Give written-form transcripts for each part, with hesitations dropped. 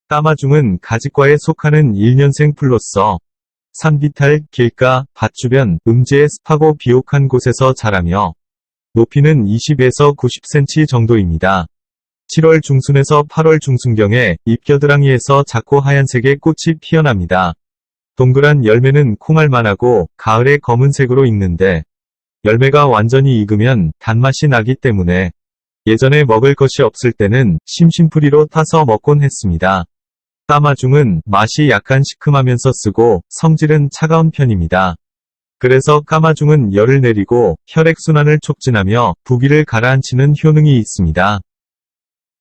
까마중은 가지과에 속하는 1년생 풀로서 산비탈, 길가, 밭 주변, 음지의 습하고 비옥한 곳에서 자라며 높이는 20에서 90cm 정도입니다. 7월 중순에서 8월 중순경에 잎겨드랑이에서 작고 하얀색의 꽃이 피어납니다. 동그란 열매는 콩알만하고 가을에 검은색으로 익는데 열매가 완전히 익으면 단맛이 나기 때문에 예전에 먹을 것이 없을 때는 심심풀이로 타서 먹곤 했습니다. 까마중은 맛이 약간 시큼하면서 쓰고 성질은 차가운 편입니다. 그래서 까마중은 열을 내리고 혈액순환을 촉진하며 부기를 가라앉히는 효능이 있습니다.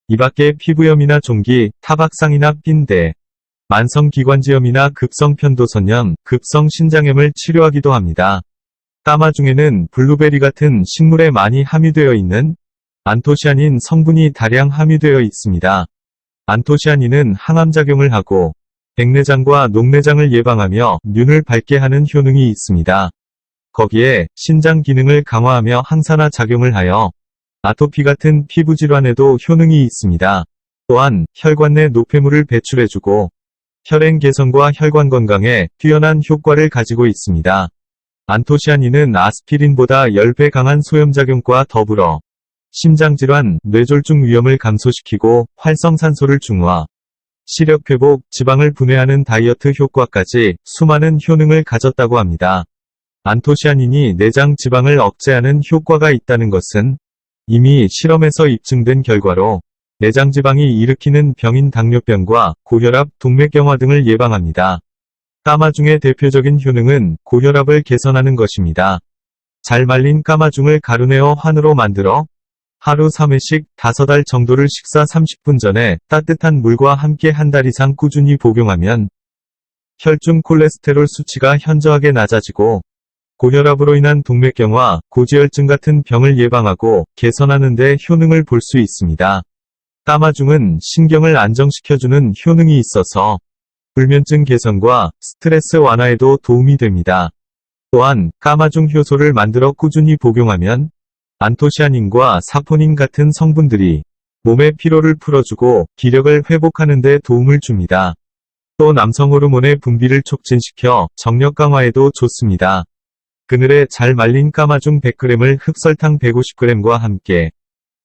이 밖에 피부염이나 종기, 타박상이나 핀대, 만성기관지염이나 급성편도선염, 급성신장염을 치료하기도 합니다. 까마중에는 블루베리 같은 식물에 많이 함유되어 있는 안토시아닌 성분이 다량 함유되어 있습니다. 안토시아닌은 항암작용을 하고 백내장과 녹내장을 예방하며 눈을 밝게 하는 효능이 있습니다. 거기에 신장 기능을 강화하며 항산화 작용을 하여 아토피 같은 피부질환에도 효능이 있습니다. 또한 혈관 내 노폐물을 배출해주고 혈행 개선과 혈관 건강에 뛰어난 효과를 가지고 있습니다. 안토시아닌은 아스피린보다 10배 강한 소염작용과 더불어 심장질환, 뇌졸중 위험을 감소시키고 활성산소를 중화, 시력회복, 지방을 분해하는 다이어트 효과까지 수많은 효능을 가졌다고 합니다. 안토시아닌이 내장 지방을 억제하는 효과가 있다는 것은 이미 실험에서 입증된 결과로 내장 지방이 일으키는 병인 당뇨병과 고혈압, 동맥경화 등을 예방합니다. 까마중의 대표적인 효능은 고혈압을 개선하는 것입니다. 잘 말린 까마중을 가루내어 환으로 만들어 하루 3회씩 5알 정도를 식사 30분 전에 따뜻한 물과 함께 한 달 이상 꾸준히 복용하면 혈중 콜레스테롤 수치가 현저하게 낮아지고 고혈압으로 인한 동맥경화, 고지혈증 같은 병을 예방하고 개선하는 데 효능을 볼 수 있습니다. 까마중은 신경을 안정시켜주는 효능이 있어서 불면증 개선과 스트레스 완화에도 도움이 됩니다. 또한 까마중 효소를 만들어 꾸준히 복용하면 안토시아닌과 사포닌 같은 성분들이 몸의 피로를 풀어주고 기력을 회복하는 데 도움을 줍니다. 또 남성 호르몬의 분비를 촉진시켜 정력 강화에도 좋습니다. 그늘에 잘 말린 까마중 100g을 흑설탕 150g과 함께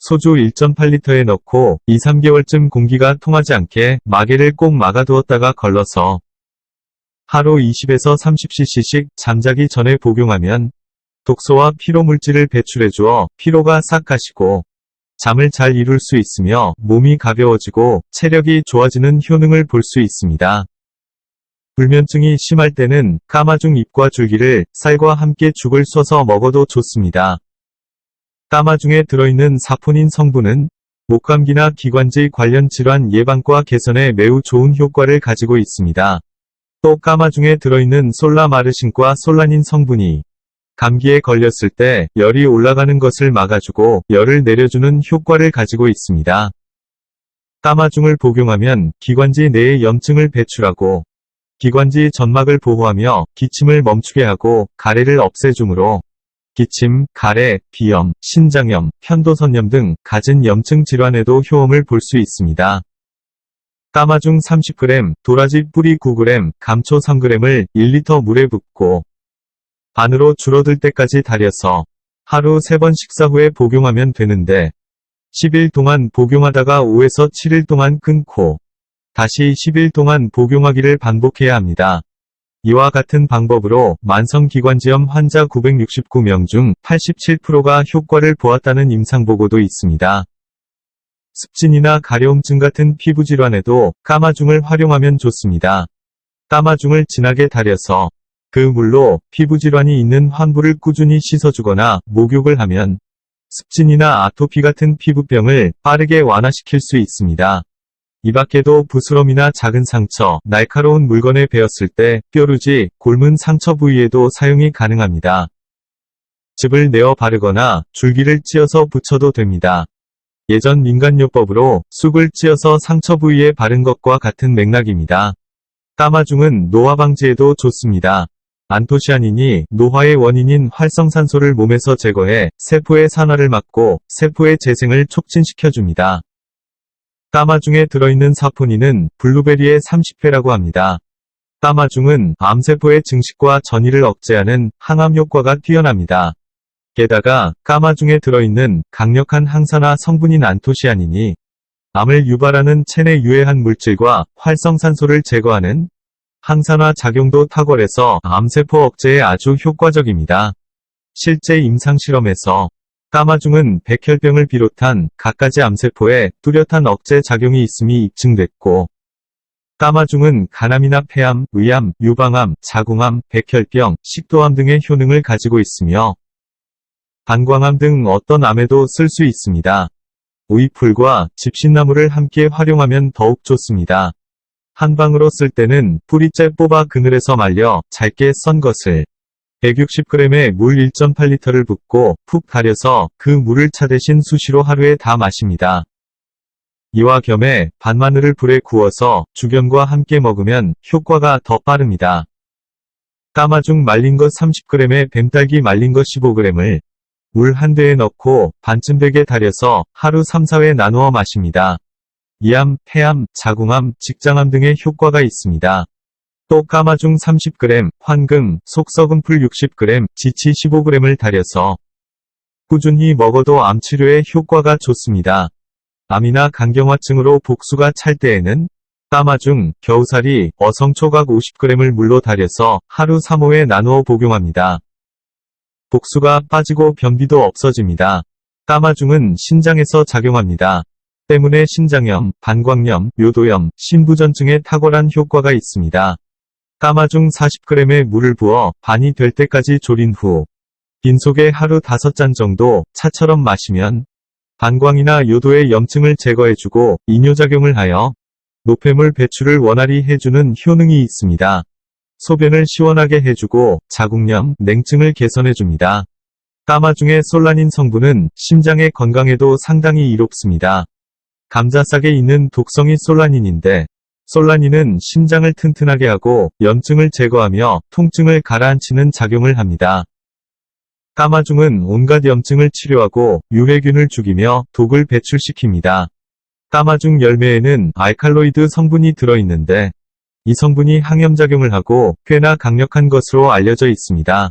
소주 1.8리터에 넣고 2-3개월쯤 공기가 통하지 않게 마개를 꼭 막아두었다가 걸러서 하루 20에서 30cc씩 잠자기 전에 복용하면 독소와 피로물질을 배출해주어 피로가 싹 가시고 잠을 잘 이룰 수 있으며 몸이 가벼워지고 체력이 좋아지는 효능을 볼 수 있습니다. 불면증이 심할 때는 까마중 잎과 줄기를 쌀과 함께 죽을 써서 먹어도 좋습니다. 까마중에 들어있는 사포닌 성분은 목감기나 기관지 관련 질환 예방과 개선에 매우 좋은 효과를 가지고 있습니다. 또 까마중에 들어있는 솔라마르신과 솔라닌 성분이 감기에 걸렸을 때 열이 올라가는 것을 막아주고 열을 내려주는 효과를 가지고 있습니다. 까마중을 복용하면 기관지 내의 염증을 배출하고 기관지 점막을 보호하며 기침을 멈추게 하고 가래를 없애주므로 기침, 가래, 비염, 신장염, 편도선염 등 갖은 염증 질환에도 효험을 볼 수 있습니다. 까마중 30g, 도라지 뿌리 9g, 감초 3g을 1리터 물에 붓고 반으로 줄어들 때까지 달여서 하루 3번 식사 후에 복용하면 되는데 10일 동안 복용하다가 5에서 7일 동안 끊고 다시 10일 동안 복용하기를 반복해야 합니다. 이와 같은 방법으로 만성기관지염 환자 969명 중 87%가 효과를 보았다는 임상보고도 있습니다. 습진이나 가려움증 같은 피부질환에도 까마중을 활용하면 좋습니다. 까마중을 진하게 달여서 그 물로 피부질환이 있는 환부를 꾸준히 씻어주거나 목욕을 하면 습진이나 아토피 같은 피부병을 빠르게 완화시킬 수 있습니다. 이 밖에도 부스럼이나 작은 상처, 날카로운 물건에 베었을 때 뾰루지, 곪은 상처 부위에도 사용이 가능합니다. 즙을 내어 바르거나 줄기를 찧어서 붙여도 됩니다. 예전 민간요법으로 쑥을 찧어서 상처 부위에 바른 것과 같은 맥락입니다. 까마중은 노화 방지에도 좋습니다. 안토시아닌이 노화의 원인인 활성산소를 몸에서 제거해 세포의 산화를 막고 세포의 재생을 촉진시켜줍니다. 까마중에 들어있는 사포닌은 블루베리의 30배라고 합니다. 까마중은 암세포의 증식과 전이를 억제하는 항암 효과가 뛰어납니다. 게다가 까마중에 들어있는 강력한 항산화 성분인 안토시아닌이 암을 유발하는 체내 유해한 물질과 활성산소를 제거하는 항산화 작용도 탁월해서 암세포 억제에 아주 효과적입니다. 실제 임상실험에서 까마중은 백혈병을 비롯한 갖가지 암세포에 뚜렷한 억제 작용이 있음이 입증됐고, 까마중은 간암이나 폐암, 의암, 유방암, 자궁암, 백혈병, 식도암 등의 효능을 가지고 있으며 방광암 등 어떤 암에도 쓸 수 있습니다. 오이풀과 집신나무를 함께 활용하면 더욱 좋습니다. 한 방으로 쓸 때는 뿌리째 뽑아 그늘에서 말려 잘게 썬 것을 160g에 물 1.8리터를 붓고 푹 달여서 그 물을 차 대신 수시로 하루에 다 마십니다. 이와 겸해 반마늘을 불에 구워서 죽염과 함께 먹으면 효과가 더 빠릅니다. 까마중 말린 것 30g에 뱀딸기 말린 것 15g을 물 한 대에 넣고 반쯤 되게 달여서 하루 3-4회 나누어 마십니다. 이암, 폐암, 자궁암, 직장암 등의 효과가 있습니다. 또 까마중 30g, 황금, 속썩은 풀 60g, 지치 15g을 달여서 꾸준히 먹어도 암 치료에 효과가 좋습니다. 암이나 간경화증으로 복수가 찰 때에는 까마중, 겨우살이, 어성초각 50g을 물로 달여서 하루 3-5회 나누어 복용합니다. 복수가 빠지고 변비도 없어집니다. 까마중은 신장에서 작용합니다. 때문에 신장염, 방광염, 요도염, 신부전증에 탁월한 효과가 있습니다. 까마중 40g에 물을 부어 반이 될 때까지 졸인 후 빈속에 하루 5잔 정도 차처럼 마시면 방광이나 요도의 염증을 제거해주고 이뇨작용을 하여 노폐물 배출을 원활히 해주는 효능이 있습니다. 소변을 시원하게 해주고 자궁염, 냉증을 개선해줍니다. 까마중의 솔라닌 성분은 심장의 건강에도 상당히 이롭습니다. 감자싹에 있는 독성이 솔라닌인데, 솔라닌은 심장을 튼튼하게 하고 염증을 제거하며 통증을 가라앉히는 작용을 합니다. 까마중은 온갖 염증을 치료하고 유해균을 죽이며 독을 배출시킵니다. 까마중 열매에는 알칼로이드 성분이 들어있는데 이 성분이 항염작용을 하고 꽤나 강력한 것으로 알려져 있습니다.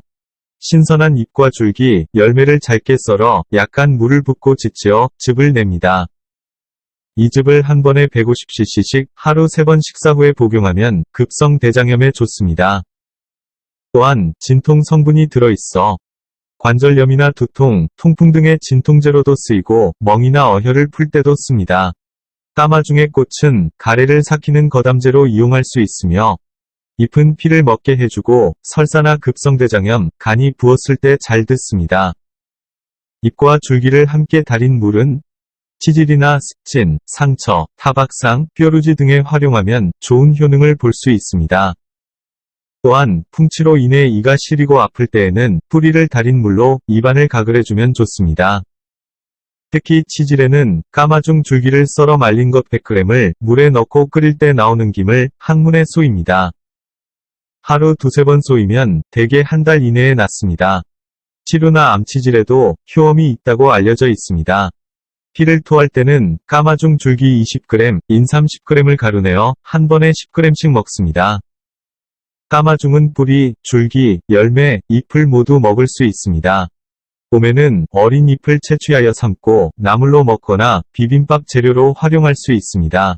신선한 잎과 줄기, 열매를 잘게 썰어 약간 물을 붓고 지지어 즙을 냅니다. 이 즙을 한 번에 150cc씩 하루 3번 식사 후에 복용하면 급성 대장염에 좋습니다. 또한 진통 성분이 들어있어 관절염이나 두통, 통풍 등의 진통제로도 쓰이고 멍이나 어혈을 풀 때도 씁니다. 까마중의 꽃은 가래를 삭히는 거담제로 이용할 수 있으며 잎은 피를 먹게 해주고 설사나 급성대장염, 간이 부었을 때 잘 듣습니다. 잎과 줄기를 함께 달인 물은 치질이나 습진, 상처, 타박상, 뾰루지 등에 활용하면 좋은 효능을 볼 수 있습니다. 또한 풍치로 인해 이가 시리고 아플 때에는 뿌리를 달인 물로 입안을 가글해주면 좋습니다. 특히 치질에는 까마중 줄기를 썰어 말린 것 100g을 물에 넣고 끓일 때 나오는 김을 항문에 쏘입니다. 하루 2-3번 쏘이면 대개 한 달 이내에 낫습니다. 치루나 암치질에도 효험이 있다고 알려져 있습니다. 피를 토할 때는 까마중 줄기 20g, 인 30g을 가루내어 한 번에 10g씩 먹습니다. 까마중은 뿌리, 줄기, 열매, 잎을 모두 먹을 수 있습니다. 봄에는 어린 잎을 채취하여 삶고 나물로 먹거나 비빔밥 재료로 활용할 수 있습니다.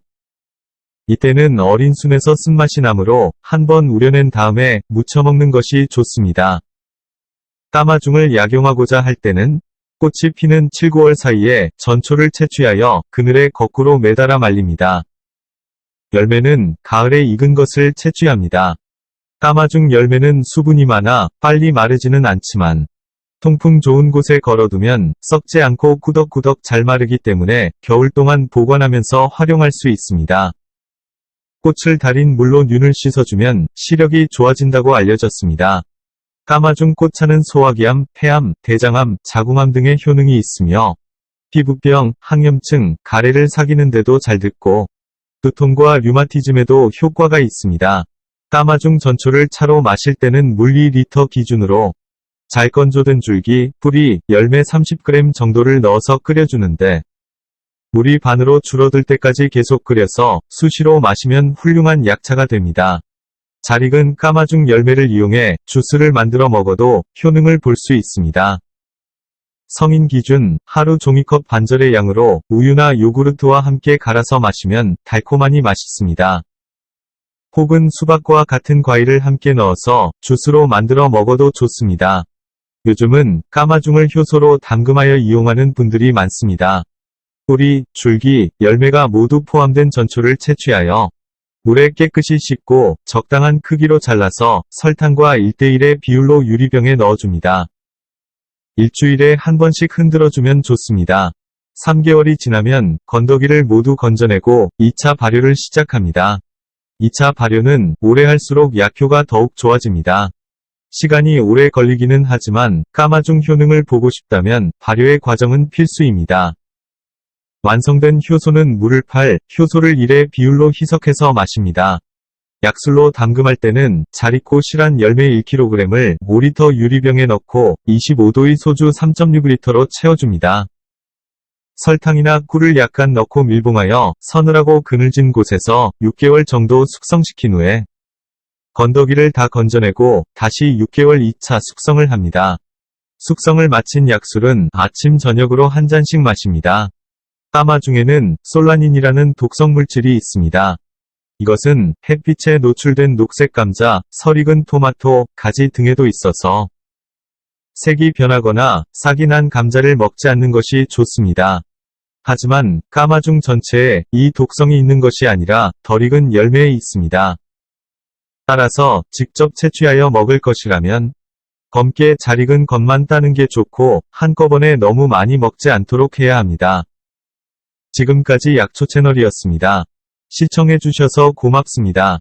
이때는 어린 순에서 쓴맛이 나므로 한번 우려낸 다음에 무쳐 먹는 것이 좋습니다. 까마중을 약용하고자 할 때는 꽃이 피는 7-9월 사이에 전초를 채취하여 그늘에 거꾸로 매달아 말립니다. 열매는 가을에 익은 것을 채취합니다. 까마중 열매는 수분이 많아 빨리 마르지는 않지만 통풍 좋은 곳에 걸어두면 썩지 않고 꾸덕꾸덕 잘 마르기 때문에 겨울 동안 보관하면서 활용할 수 있습니다. 꽃을 달인 물로 눈을 씻어주면 시력이 좋아진다고 알려졌습니다. 까마중 꽃차는 소화기암, 폐암, 대장암, 자궁암 등의 효능이 있으며 피부병, 항염증, 가래를 삭이는 데도 잘 듣고 두통과 류마티즘에도 효과가 있습니다. 까마중 전초를 차로 마실 때는 물 2리터 기준으로 잘 건조된 줄기, 뿌리, 열매 30g 정도를 넣어서 끓여주는데 물이 반으로 줄어들 때까지 계속 끓여서 수시로 마시면 훌륭한 약차가 됩니다. 잘 익은 까마중 열매를 이용해 주스를 만들어 먹어도 효능을 볼 수 있습니다. 성인 기준 하루 종이컵 반절의 양으로 우유나 요구르트와 함께 갈아서 마시면 달콤하니 맛있습니다. 혹은 수박과 같은 과일을 함께 넣어서 주스로 만들어 먹어도 좋습니다. 요즘은 까마중을 효소로 담금하여 이용하는 분들이 많습니다. 뿌리, 줄기, 열매가 모두 포함된 전초를 채취하여 물에 깨끗이 씻고 적당한 크기로 잘라서 설탕과 1:1의 비율로 유리병에 넣어줍니다. 일주일에 한 번씩 흔들어주면 좋습니다. 3개월이 지나면 건더기를 모두 건져내고 2차 발효를 시작합니다. 2차 발효는 오래 할수록 약효가 더욱 좋아집니다. 시간이 오래 걸리기는 하지만 까마중 효능을 보고 싶다면 발효의 과정은 필수입니다. 완성된 효소는 물을 8, 효소를 1의 비율로 희석해서 마십니다. 약술로 담금할 때는 잘 익고 실한 열매 1kg을 5리터 유리병에 넣고 25도의 소주 3.6리터로 채워줍니다. 설탕이나 꿀을 약간 넣고 밀봉하여 서늘하고 그늘진 곳에서 6개월 정도 숙성시킨 후에 건더기를 다 건져내고 다시 6개월 2차 숙성을 합니다. 숙성을 마친 약술은 아침 저녁으로 한 잔씩 마십니다. 까마중에는 솔라닌이라는 독성 물질이 있습니다. 이것은 햇빛에 노출된 녹색 감자, 설익은 토마토, 가지 등에도 있어서 색이 변하거나 싹이 난 감자를 먹지 않는 것이 좋습니다. 하지만 까마중 전체에 이 독성이 있는 것이 아니라 덜 익은 열매에 있습니다. 따라서 직접 채취하여 먹을 것이라면 검게 잘 익은 것만 따는 게 좋고 한꺼번에 너무 많이 먹지 않도록 해야 합니다. 지금까지 약초 채널이었습니다. 시청해주셔서 고맙습니다.